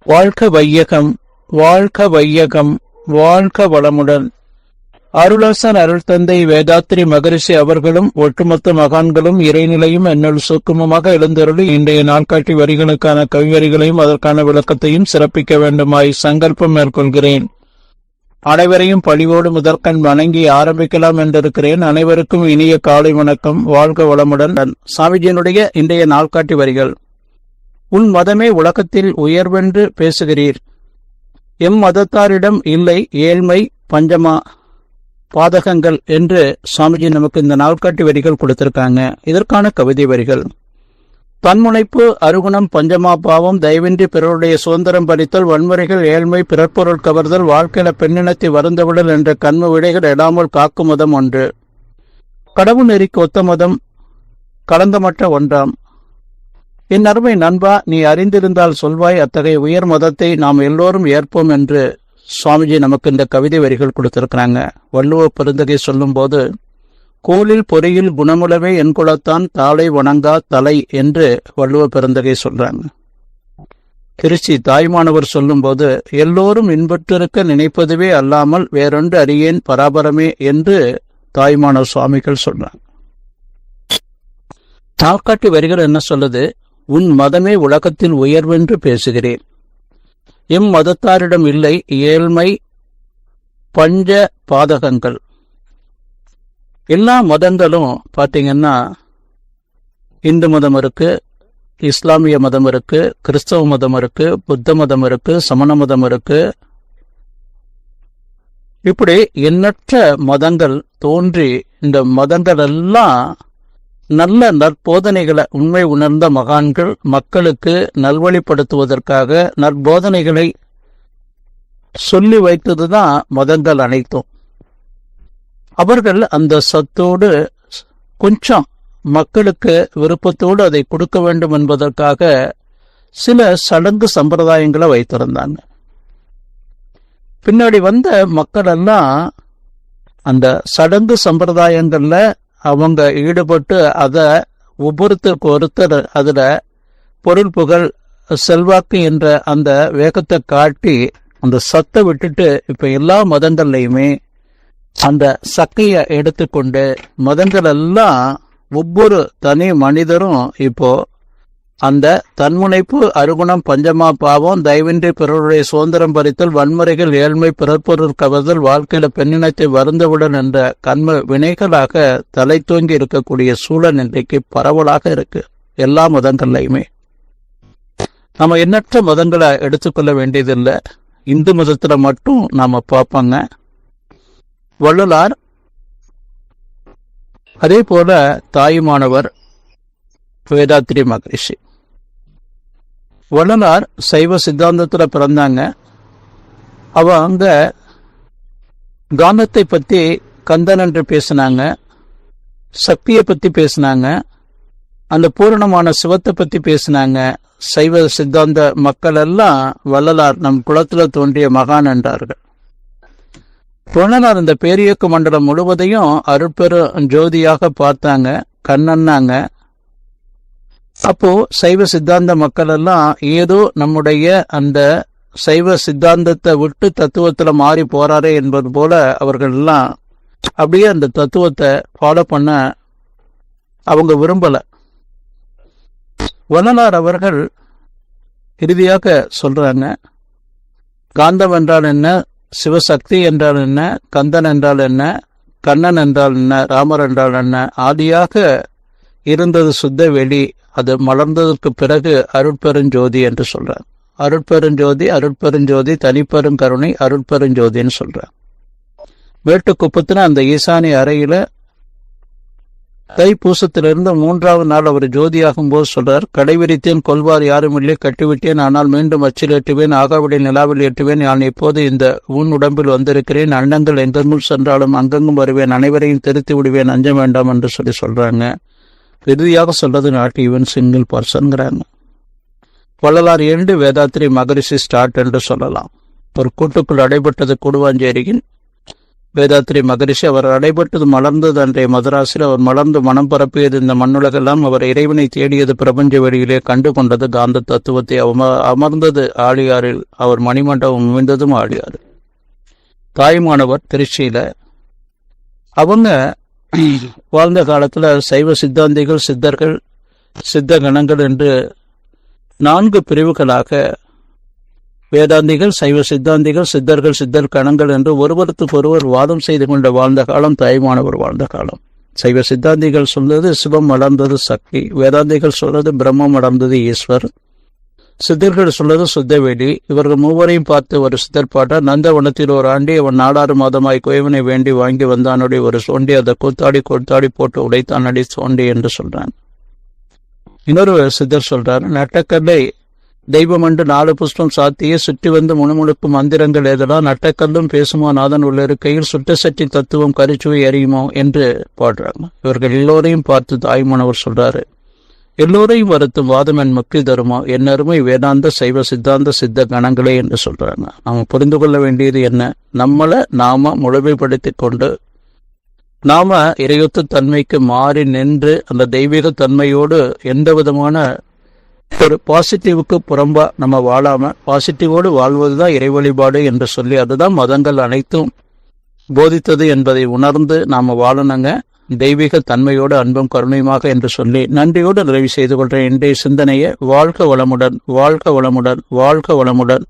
வாழ்க வையகம், வாழ்க வையகம், வாழ்க வளமுடன். அருளாசன் அருள் தந்தை வேதாத்திரி மகரிஷி அவர்களும் ஒட்டுமொத்த மகான்களும் இறைநிலையும் என்னுள் சூக்குமமாக எழுந்தருளி இன்றைய நாட்காட்டி வரிகளுக்கான கவிவரிகளையும் அதற்கான விளக்கத்தையும் சிறப்பிக்க வேண்டுமாய் சங்கல்பம் மேற்கொள்கிறேன். அனைவரையும் பணிவோடு முதற்கண் வணங்கி ஆரம்பிக்கலாம் என்றிருக்கிறேன். அனைவருக்கும் இனிய காலை வணக்கம். வாழ்க வளமுடன். சாமிஜியினுடைய இன்றைய நாள்காட்டி வரிகள். உன் மதமே உலகத்தில் உயர்வென்று பேசுகிறீர். எம் மதத்தாரிடம் இல்லை ஏழ்மை பஞ்சமா பாதகங்கள் என்று சுவாமிஜி நமக்கு இந்த நாள்காட்டி வரிகள் கொடுத்திருக்காங்க. இதற்கான கவிதை வரிகள். தன்முனைப்பு அருகுணம் பஞ்சமா பாவம் தயவின்றி பிறருடைய சுதந்திரம் பறித்தல் வன்முறைகள் ஏழ்மை பிறப்பொருள் கவர்தல் வாழ்க்கையில பெண்ணினத்தை வருந்தவிடல் என்ற கண்ம விடைகள் எடாமல் காக்கும் மதம் ஒன்று. கடவுள் நெறிக்கு ஒத்த மதம் கலந்தமற்ற ஒன்றாம். என் அருமை நண்பா, நீ அறிந்திருந்தால் சொல்வாய், அத்தகைய உயர் மதத்தை நாம் எல்லோரும் ஏற்போம் என்று சுவாமிஜி நமக்கு இந்த கவிதை வரிகள் கொடுத்திருக்கிறாங்க. வள்ளுவ பெருந்தகை சொல்லும் போது, கோலில் பொறியில் குணமுளவே என் குலத்தான் தாளை வணங்கா தலை என்று வள்ளுவ பெருந்தகை சொல்றாங்க. திருச்சி தாய்மானவர் சொல்லும் போது, எல்லோரும் இன்பற்றிருக்க நினைப்பதுவே அல்லாமல் வேறொன்று அறியேன் பராபரமே என்று தாய்மானவர் சுவாமிகள் சொல்றாங்க. நாள்காட்டி வரிகள் என்ன சொல்லுது? உன் மதமே உலகத்தில் உயர்வென்று பேசுகிறேன். எம் மதத்தாரிடம் இல்லை ஏழ்மை பஞ்ச பாதகங்கள். எல்லா மதங்களும் பார்த்தீங்கன்னா, இந்து மதம் இருக்கு, இஸ்லாமிய மதம் இருக்கு, கிறிஸ்தவ மதம் இருக்கு, புத்த மதம் இருக்கு, சமண மதம் இருக்கு. இப்படி எண்ணற்ற மதங்கள் தோன்றி இந்த மதங்கள் எல்லாம் நல்ல நற்போதனைகளை உண்மை உணர்ந்த மகான்கள் மக்களுக்கு நல்வழிப்படுத்துவதற்காக நற்போதனைகளை சொல்லி வைத்ததுதான் மதங்கள் அனைத்தும். அவர்கள் அந்த சத்தோடு கொஞ்சம் மக்களுக்கு விருப்பத்தோடு அதை கொடுக்க வேண்டும் என்பதற்காக சில சடங்கு சம்பிரதாயங்களை வைத்திருந்தாங்க. பின்னாடி வந்த மக்கள் எல்லாம் அந்த சடங்கு சம்பிரதாயங்கள்ல அவங்க ஈடுபட்டு அதை ஒவ்வொருத்தருக்கு ஒருத்தர் அதுல பொருள் புகழ் செல்வாக்கு என்ற அந்த வேகத்தை காட்டி அந்த சத்தை விட்டுட்டு இப்ப எல்லா மதங்கள்லையுமே அந்த சக்கையை எடுத்துக்கொண்டு மதங்கள் எல்லாம் ஒவ்வொரு தனி மனிதரும் இப்போ அந்த தன்முனைப்பு அருகுணம் பஞ்சமா பாவம் தயவின்றி பிறருடைய சுதந்திரம் பறித்தல் வன்முறைகள் ஏழ்மை பிறப்பொருள் கவர்தல் வாழ்க்கையில பெண்ணினத்தை வருந்தவுடன் என்ற கண்ம வினைகளாக தலை தூங்கி இருக்கக்கூடிய சூழல் இன்றைக்கு பரவலாக இருக்கு எல்லா மதங்கள்லையுமே. நம்ம எண்ணற்ற மதங்களை எடுத்துக்கொள்ள வேண்டியதில்லை. இந்து மதத்துல மட்டும் நாம பார்ப்பாங்க. வள்ளலார், அதே போல தாயுமானவர் வேதாத்திரி மகரிஷி. வள்ளலார் சைவ சித்தாந்தத்துல பிறந்தாங்க. அவங்க காந்தத்தை பத்தி கந்தன் என்று பேசினாங்க, சக்தியை பத்தி பேசினாங்க, அந்த பூரணமான சிவத்தை பத்தி பேசினாங்க. சைவ சித்தாந்த மக்கள் எல்லாம் வள்ளலார் நம் குலத்துல தோன்றிய மகான் என்றார்கள். வள்ளலார் இந்த பேரியக்க மண்டலம் முழுவதையும் அருட்பெரு ஜோதியாக பார்த்தாங்க, கண்ணன்னாங்க. அப்போ சைவ சித்தாந்த மக்கள் எல்லாம் ஏதோ நம்முடைய அந்த சைவ சித்தாந்தத்தை விட்டு தத்துவத்துல மாறி போறாரே என்பது போல அவர்கள் எல்லாம் அப்படியே அந்த தத்துவத்தை ஃபாலோ பண்ண அவங்க விரும்பல. வள்ளலார் அவர்கள் இறுதியாக சொல்றாங்க, காந்தம் என்றால் என்ன, சிவசக்தி என்றால் என்ன, கந்தன் என்றால் என்ன, கண்ணன் என்றால் என்ன, ராமர் என்றால் என்ன, ஆதியாக இருந்தது சுத்த வெளி, அது மலர்ந்ததற்கு பிறகு அருட்பெருஞ்சோதி என்று சொல்றார். அருட்பெருஞ்சோதி அருட்பெருஞ்சோதி தனிப்பெரும் கருணை அருட்பெருஞ்சோதின்னு சொல்றார். வேட்டுக்குப்பத்தின அந்த ஈசானிய அறையில தைப்பூசத்திலிருந்து 3வது நாள் அவர் ஜோதியாகும் போது சொல்றார், கடைவிரித்தேன் கொள்வார் யாரும் இல்லை, கட்டிவிட்டேன் ஆனால் மீண்டும் அச்சில் ஏற்றுவேன், ஆகாவிடை நிலாவில் ஏற்றுவேன், நான் இப்போது இந்த ஊன் உடம்பில் வந்திருக்கிறேன், அண்டங்கள் எங்கெங்கும் சென்றாலும் அங்கெங்கும் வருவேன், அனைவரையும் திருத்தி விடுவேன், அஞ்ச வேண்டாம் என்று சொல்றாங்க. இறுதியாக சொல்றது நாட் ஈவன் சிங்கிள் பர்சன்கிறாங்க. வள்ளலார் ஏண்டு வேதாத்திரி மகரிஷி ஸ்டார்ட் என்று சொல்லலாம். ஒரு கூட்டுக்குள் அடைபட்டது கூடுவாஞ்சேரியில் வேதாத்திரி மகரிஷி அவர் அடைபட்டது மலர்ந்தது அன்றைய மதராசில். அவர் மலர்ந்து மனம் பரப்பியது இந்த மண்ணுலகெல்லாம். அவர் இறைவனை தேடியது பிரபஞ்ச வெளியிலே, கண்டு கொண்டது காந்த தத்துவத்தை. அமர்ந்தது ஆழியாறில். அவர் மணிமண்டபம் அமைந்ததும் ஆழியாறு. தாய்மானவர் திருச்சியில. அவங்க வாழ்ந்த காலத்துல சைவ சித்தாந்திகள், சித்தர்கள், சித்த கணங்கள் என்று 4 பிரிவுகளாக வேதாந்திகள், சைவ சித்தாந்திகள், சித்தர்கள், சித்தர் கணங்கள் என்று ஒருவருக்கொருவர் வாதம் செய்து கொண்ட வாழ்ந்த காலம் தாய்மானவர் வாழ்ந்த காலம். சைவ சித்தாந்திகள் சொல்றது சிவம் வளர்ந்தது சக்தி, வேதாந்திகள் சொல்றது பிரம்மம் வளர்ந்தது ஈஸ்வர், சித்தர்கள் சொல்றது சுத்தவேலி. இவர்கள் மூவரையும் பார்த்து ஒரு சித்தர் பாட்டார். நந்தவனத்தில் ஒரு ஆண்டி அவன் 4 மாதமாய் கோயவனை வேண்டி வாங்கி வந்தானுடைய ஒரு சோண்டி அதை கொத்தாடி போட்டு உடைத்தான் அடி சோண்டி என்று சொல்றான். இன்னொரு சித்தர் சொல்றார், நட்டக்கல்லை தெய்வம் என்று 4 புஷ்பம் சாத்தியே சுற்றி வந்து முணுமுணுக்கும் மந்திரங்கள் எதெல்லாம் நட்டக்கல்லும் பேசுமோ நாதன் உள்ள இருக்கையில் சுட்ட சட்டி தத்துவம் கரிச்சுவை அறியுமோ என்று பாடுறாங்க. இவர்கள் எல்லோரையும் பார்த்து தாய்மானவர் சொல்றாரு, எல்லோரையும் வருத்தும் வாதம் என் முக்தி தருமோ, என் அருமை வேதாந்த சைவ சித்தாந்த சித்த கணங்களே என்று சொல்றாங்க. நாம புரிந்து கொள்ள வேண்டியது என்ன? நம்மளை நாம முழுமைப்படுத்தி கொண்டு நாம இறையொத்த தன்மைக்கு மாறி நின்று அந்த தெய்வீக தன்மையோடு எந்த விதமான ஒரு பாசிட்டிவுக்கு புறம்பா நம்ம வாழாம பாசிட்டிவோடு வாழ்வதுதான் இறை வழிபாடு என்று சொல்லி, அதுதான் மதங்கள் அனைத்தும் போதித்தது என்பதை உணர்ந்து நாம வாழணுங்க. தெய்வீக தன்மையோடு அன்பும் கருணையுமாக என்று சொல்லி நன்றியோடு நிறைவு செய்து கொள்றேன் இன்றைய சிந்தனையை. வாழ்க வளமுடன், வாழ்க வளமுடன், வாழ்க வளமுடன்.